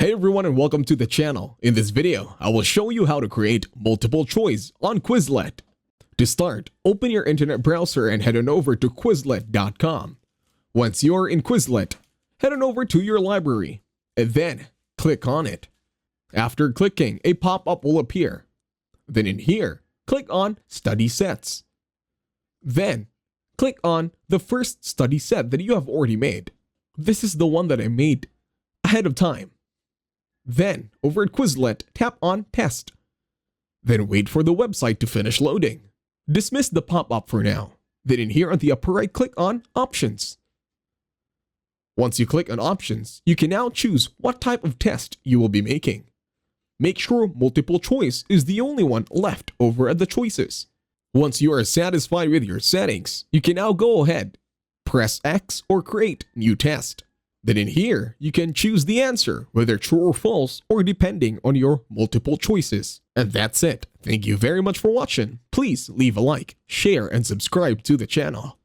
Hey everyone and welcome to the channel. In this video, I will show you how to create multiple choice on Quizlet. To start, open your internet browser and head on over to Quizlet.com. Once you're in Quizlet, head on over to your library and then click on it. After clicking, a pop-up will appear. Then in here, click on Study Sets. Then, click on the first study set that you have already made. This is the one that I made ahead of time. Then, over at Quizlet, tap on Test. Then wait for the website to finish loading. Dismiss the pop-up for now. Then in here on the upper right, click on Options. Once you click on Options, you can now choose what type of test you will be making. Make sure multiple choice is the only one left over at the choices. Once you are satisfied with your settings, you can now go ahead, press X or create new test. Then in here, you can choose the answer, whether true or false, or depending on your multiple choices. And that's it. Thank you very much for watching. Please leave a like, share, and subscribe to the channel.